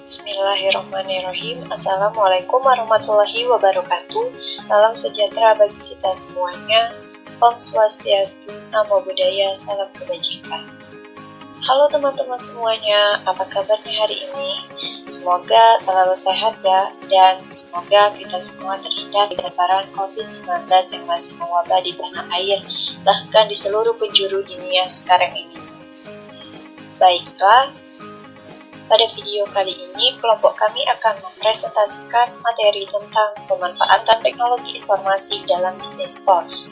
Bismillahirrahmanirrahim. Assalamualaikum warahmatullahi wabarakatuh. Salam sejahtera bagi kita semuanya. Om Swastiastu, Namo Buddhaya, salam kebajikan. Halo teman-teman semuanya, apa kabarnya hari ini? Semoga selalu sehat ya, dan semoga kita semua terhindar dari paparan COVID-19 yang masih mewabah di tanah air, bahkan di seluruh penjuru dunia sekarang ini. Baiklah, pada video kali ini, kelompok kami akan mempresentasikan materi tentang pemanfaatan teknologi informasi dalam bisnis POS.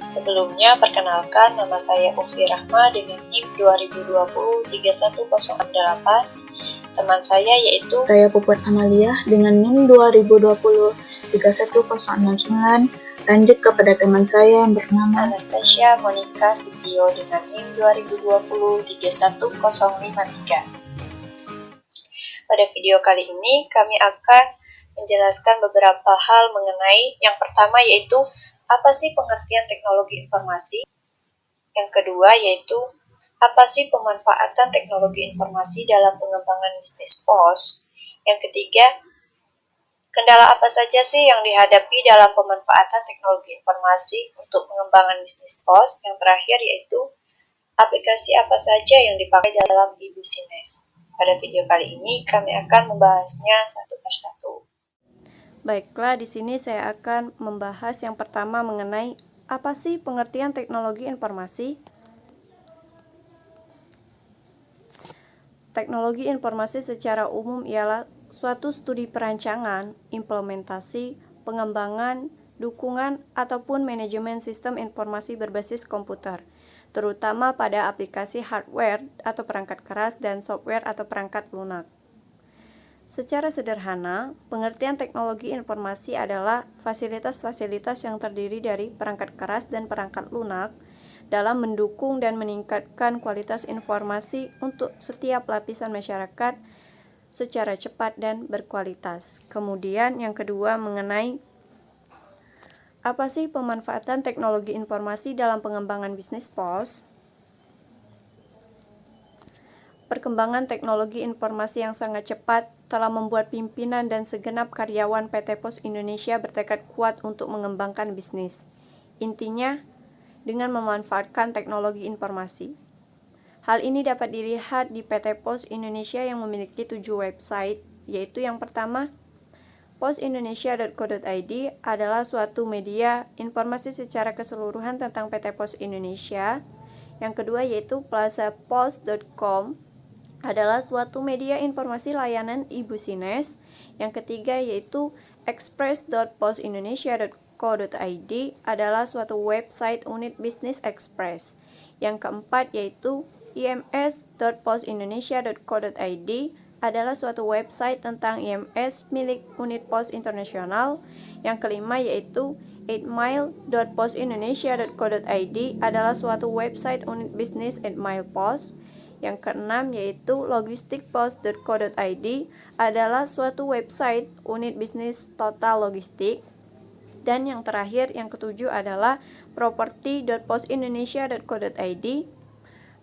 Sebelumnya, perkenalkan, nama saya Ufi Rahma dengan NIM 2020-3108. Teman saya yaitu Saya Puput Amalia dengan NIM 2020-31069. Lanjut kepada teman saya yang bernama Anastasia Monica Sitio dengan NIM 2020-31053. Pada video kali ini, kami akan menjelaskan beberapa hal mengenai yang pertama yaitu apa sih pengertian teknologi informasi, yang kedua yaitu apa sih pemanfaatan teknologi informasi dalam pengembangan bisnis POS, yang ketiga kendala apa saja sih yang dihadapi dalam pemanfaatan teknologi informasi untuk pengembangan bisnis POS, yang terakhir yaitu aplikasi apa saja yang dipakai dalam e-business. Pada video kali ini kami akan membahasnya satu persatu. Baiklah, di sini saya akan membahas yang pertama mengenai apa sih pengertian teknologi informasi. Teknologi informasi secara umum ialah suatu studi perancangan, implementasi, pengembangan, dukungan, ataupun manajemen sistem informasi berbasis komputer, terutama pada aplikasi hardware atau perangkat keras dan software atau perangkat lunak. Secara sederhana, pengertian teknologi informasi adalah fasilitas-fasilitas yang terdiri dari perangkat keras dan perangkat lunak dalam mendukung dan meningkatkan kualitas informasi untuk setiap lapisan masyarakat secara cepat dan berkualitas. Kemudian yang kedua mengenai apa sih pemanfaatan teknologi informasi dalam pengembangan bisnis POS? Perkembangan teknologi informasi yang sangat cepat telah membuat pimpinan dan segenap karyawan PT POS Indonesia bertekad kuat untuk mengembangkan bisnis. Intinya, dengan memanfaatkan teknologi informasi. Hal ini dapat dilihat di PT POS Indonesia yang memiliki 7 website, yaitu yang pertama, posindonesia.co.id adalah suatu media informasi secara keseluruhan tentang PT POS Indonesia. Yang kedua yaitu plazapos.com adalah suatu media informasi layanan e-business. Yang ketiga yaitu express.posindonesia.co.id adalah suatu website unit bisnis Express. Yang keempat yaitu ims.posindonesia.co.id adalah suatu website tentang IMS milik unit pos internasional. Yang kelima yaitu 8mile.posindonesia.co.id adalah suatu website unit bisnis 8mile Pos. Yang keenam yaitu logistikpos.co.id adalah suatu website unit bisnis Total Logistik. Dan yang terakhir, yang ketujuh adalah property.posindonesia.co.id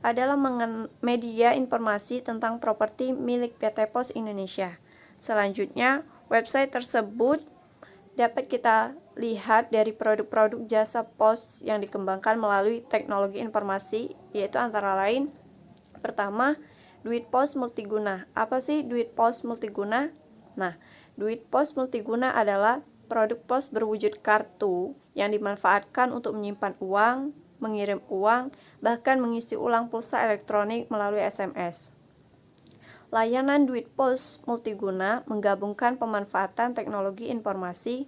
adalah media informasi tentang properti milik PT POS Indonesia. Selanjutnya, website tersebut dapat kita lihat dari produk-produk jasa POS yang dikembangkan melalui teknologi informasi, yaitu antara lain, pertama, Duit POS Multiguna. Apa sih Duit POS Multiguna? Nah, Duit POS Multiguna adalah produk POS berwujud kartu yang dimanfaatkan untuk menyimpan uang, mengirim uang, bahkan mengisi ulang pulsa elektronik melalui SMS. Layanan Duit POS Multiguna menggabungkan pemanfaatan teknologi informasi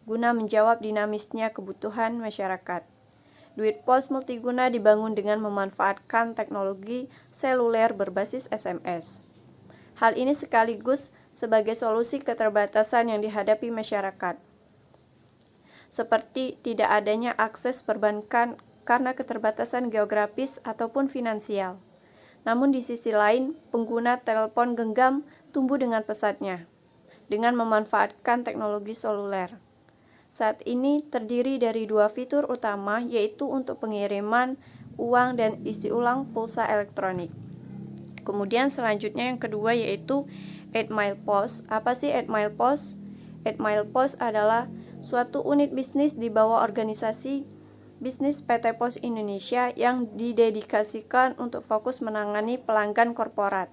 guna menjawab dinamisnya kebutuhan masyarakat. Duit POS Multiguna dibangun dengan memanfaatkan teknologi seluler berbasis SMS. Hal ini sekaligus sebagai solusi keterbatasan yang dihadapi masyarakat, seperti tidak adanya akses perbankan karena keterbatasan geografis ataupun finansial. Namun di sisi lain, pengguna telepon genggam tumbuh dengan pesatnya dengan memanfaatkan teknologi seluler. Saat ini terdiri dari 2 fitur utama, yaitu untuk pengiriman uang dan isi ulang pulsa elektronik. Kemudian selanjutnya yang kedua yaitu @milepost. Apa sih @milepost? @milepost adalah suatu unit bisnis di bawah organisasi bisnis PT Pos Indonesia yang didedikasikan untuk fokus menangani pelanggan korporat.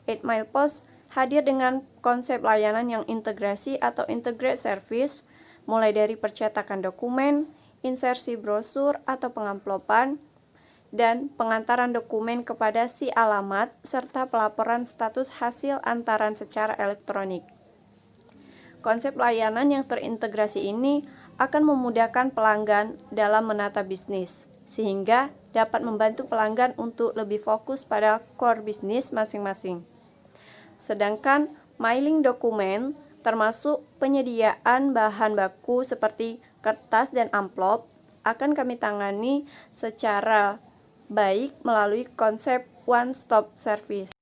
@milepost hadir dengan konsep layanan yang integrasi atau integrated service, mulai dari percetakan dokumen, insersi brosur atau pengamplopan, dan pengantaran dokumen kepada si alamat, serta pelaporan status hasil antaran secara elektronik. Konsep layanan yang terintegrasi ini akan memudahkan pelanggan dalam menata bisnis, sehingga dapat membantu pelanggan untuk lebih fokus pada core bisnis masing-masing. Sedangkan mailing dokumen termasuk penyediaan bahan baku seperti kertas dan amplop akan kami tangani secara baik melalui konsep one-stop service.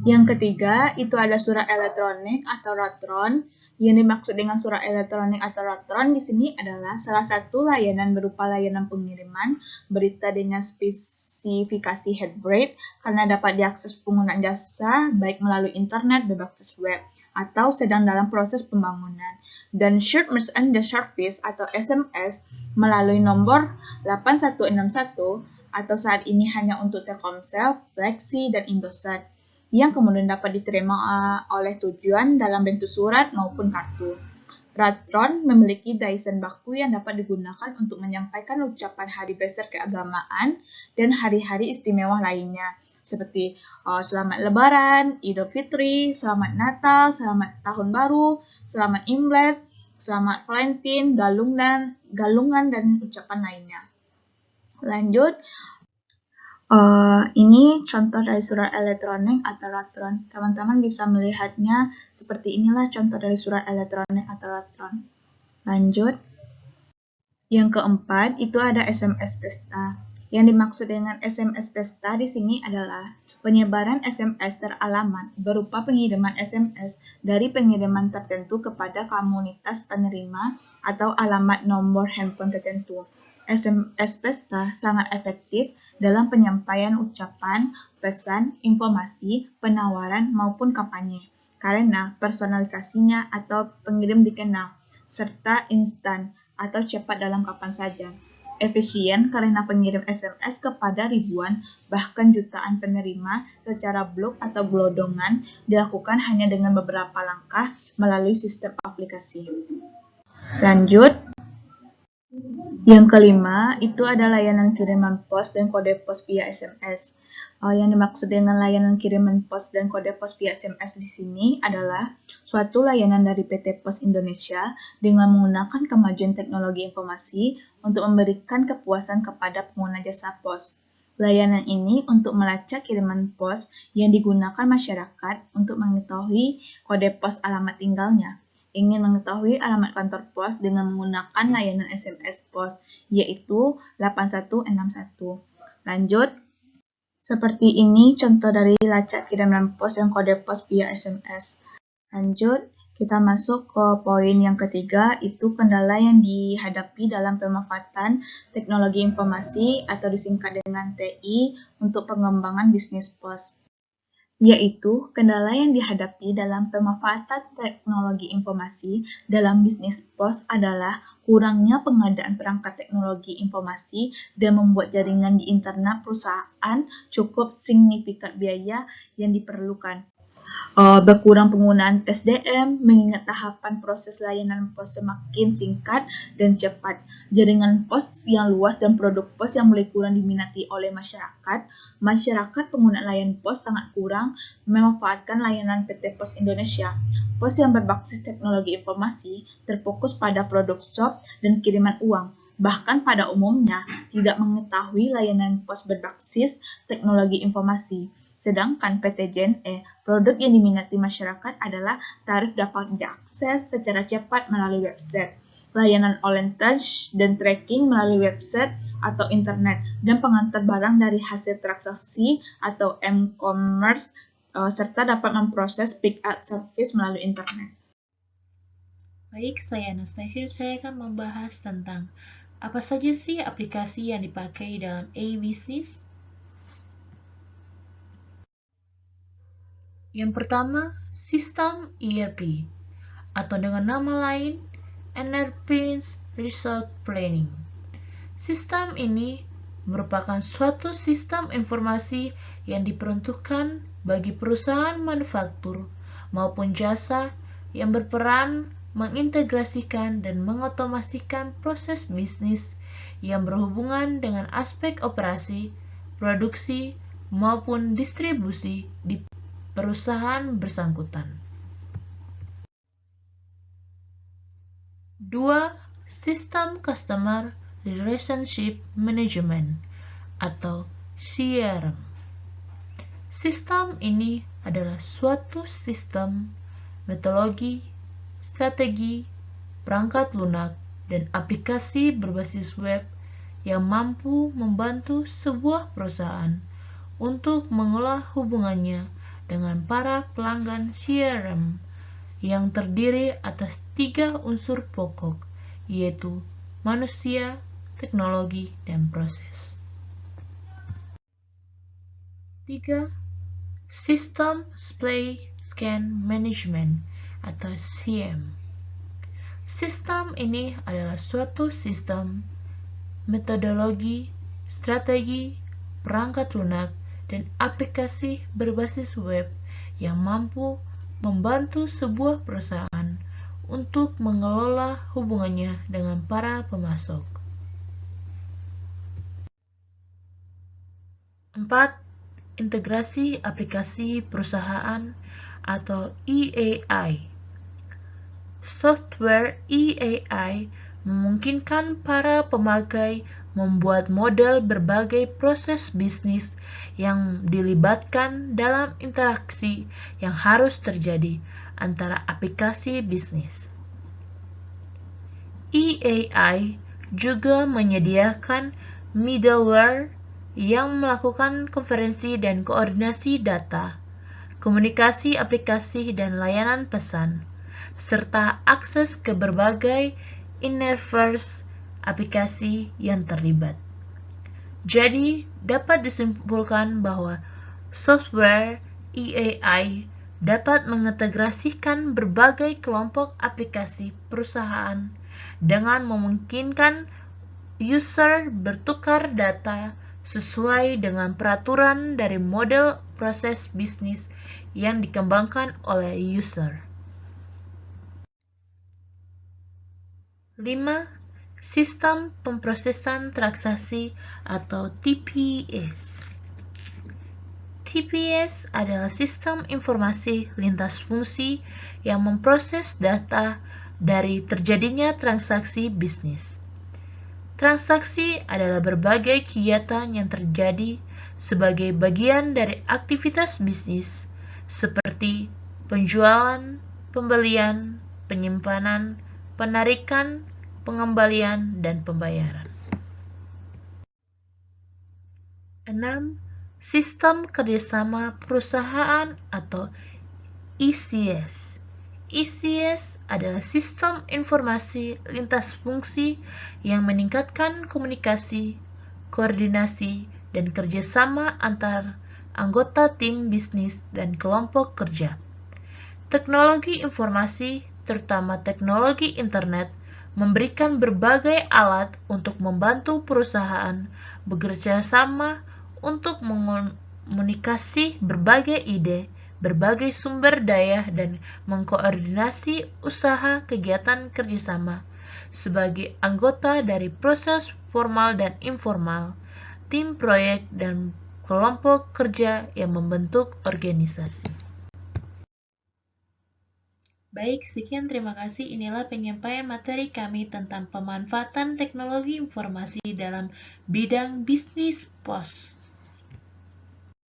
Yang ketiga, itu ada surat elektronik atau RATRON. Yang dimaksud dengan surat elektronik atau RATRON di sini adalah salah satu layanan berupa layanan pengiriman berita dengan spesifikasi headbreadth karena dapat diakses pengguna jasa baik melalui internet berbasis web atau sedang dalam proses pembangunan. Dan short message service atau SMS melalui nomor 8161 atau saat ini hanya untuk Telkomsel, Flexi, dan Indosat, yang kemudian dapat diterima oleh tujuan dalam bentuk surat maupun kartu. RATRON memiliki daisan baku yang dapat digunakan untuk menyampaikan ucapan hari besar keagamaan dan hari-hari istimewa lainnya, seperti Selamat Lebaran, Idul Fitri, Selamat Natal, Selamat Tahun Baru, Selamat Imlek, Selamat Valentine, galungan, dan ucapan lainnya. Lanjut, ini contoh dari surat elektronik atau RATRON. Teman-teman bisa melihatnya seperti inilah contoh dari surat elektronik atau RATRON. Lanjut, yang keempat itu ada SMS Pesta. Yang dimaksud dengan SMS Pesta di sini adalah penyebaran SMS teralamat berupa pengiriman SMS dari pengiriman tertentu kepada komunitas penerima atau alamat nomor handphone tertentu. SMS Pesta sangat efektif dalam penyampaian ucapan, pesan, informasi, penawaran, maupun kampanye, karena personalisasinya atau pengirim dikenal, serta instan atau cepat dalam kapan saja. Efisien karena pengirim SMS kepada ribuan, bahkan jutaan penerima secara blok atau gelodongan dilakukan hanya dengan beberapa langkah melalui sistem aplikasi. Lanjut, yang kelima, itu ada layanan kiriman pos dan kode pos via SMS. Yang dimaksud dengan layanan kiriman pos dan kode pos via SMS di sini adalah suatu layanan dari PT Pos Indonesia dengan menggunakan kemajuan teknologi informasi untuk memberikan kepuasan kepada pengguna jasa pos. Layanan ini untuk melacak kiriman pos yang digunakan masyarakat untuk mengetahui kode pos alamat tinggalnya. Ingin mengetahui alamat kantor pos dengan menggunakan layanan SMS pos, yaitu 8161. Lanjut, seperti ini contoh dari lacak kiriman pos yang kode pos via SMS. Lanjut, kita masuk ke poin yang ketiga, itu kendala yang dihadapi dalam pemanfaatan teknologi informasi atau disingkat dengan TI untuk pengembangan bisnis pos. Yaitu kendala yang dihadapi dalam pemanfaatan teknologi informasi dalam bisnis pos adalah kurangnya pengadaan perangkat teknologi informasi dan membuat jaringan di internal perusahaan cukup signifikan biaya yang diperlukan. Berkurang penggunaan SDM mengingat tahapan proses layanan pos semakin singkat dan cepat. Jaringan pos yang luas dan produk pos yang mulai kurang diminati oleh masyarakat pengguna layanan pos sangat kurang memanfaatkan layanan PT Pos Indonesia. Pos yang berbasis teknologi informasi terfokus pada produk shop dan kiriman uang. Bahkan pada umumnya tidak mengetahui layanan pos berbasis teknologi informasi. Sedangkan PT JNE, produk yang diminati masyarakat adalah tarif dapat diakses secara cepat melalui website, layanan online touch dan tracking melalui website atau internet, dan pengantar barang dari hasil transaksi atau e-commerce, serta dapat memproses pick-up service melalui internet. Baik, saya Anastasia, saya akan membahas tentang apa saja sih aplikasi yang dipakai dalam e-business. Yang pertama, sistem ERP, atau dengan nama lain, Enterprise Resource Planning. Sistem ini merupakan suatu sistem informasi yang diperuntukkan bagi perusahaan manufaktur maupun jasa yang berperan mengintegrasikan dan mengotomasikan proses bisnis yang berhubungan dengan aspek operasi, produksi, maupun distribusi di perusahaan bersangkutan. 2. Sistem Customer Relationship Management atau CRM. Sistem ini adalah suatu sistem, metodologi, strategi, perangkat lunak, dan aplikasi berbasis web yang mampu membantu sebuah perusahaan untuk mengolah hubungannya dengan para pelanggan CRM yang terdiri atas 3 unsur pokok, yaitu manusia, teknologi, dan proses. 3. System Supply Chain Management atau SCM. Sistem ini adalah suatu sistem, metodologi, strategi, perangkat lunak, dan aplikasi berbasis web yang mampu membantu sebuah perusahaan untuk mengelola hubungannya dengan para pemasok. 4. Integrasi aplikasi perusahaan atau EAI. Software EAI memungkinkan para pemakai membuat model berbagai proses bisnis yang dilibatkan dalam interaksi yang harus terjadi antara aplikasi bisnis. EAI juga menyediakan middleware yang melakukan konferensi dan koordinasi data, komunikasi aplikasi dan layanan pesan, serta akses ke berbagai interface aplikasi yang terlibat. Jadi, dapat disimpulkan bahwa software EAI dapat mengintegrasikan berbagai kelompok aplikasi perusahaan dengan memungkinkan user bertukar data sesuai dengan peraturan dari model proses bisnis yang dikembangkan oleh user. 5. Sistem Pemrosesan Transaksi atau TPS. TPS adalah sistem informasi lintas fungsi yang memproses data dari terjadinya transaksi bisnis. Transaksi adalah berbagai kegiatan yang terjadi sebagai bagian dari aktivitas bisnis seperti penjualan, pembelian, penyimpanan, penarikan, pengembalian, dan pembayaran. 6. Sistem Kerjasama Perusahaan atau ECS. ECS adalah sistem informasi lintas fungsi yang meningkatkan komunikasi, koordinasi, dan kerjasama antar anggota tim bisnis dan kelompok kerja. Teknologi informasi, terutama teknologi internet, memberikan berbagai alat untuk membantu perusahaan bekerja sama untuk mengomunikasi berbagai ide, berbagai sumber daya, dan mengkoordinasi usaha kegiatan kerjasama sebagai anggota dari proses formal dan informal, tim proyek, dan kelompok kerja yang membentuk organisasi. Baik, sekian terima kasih. Inilah penyampaian materi kami tentang pemanfaatan teknologi informasi dalam bidang bisnis POS.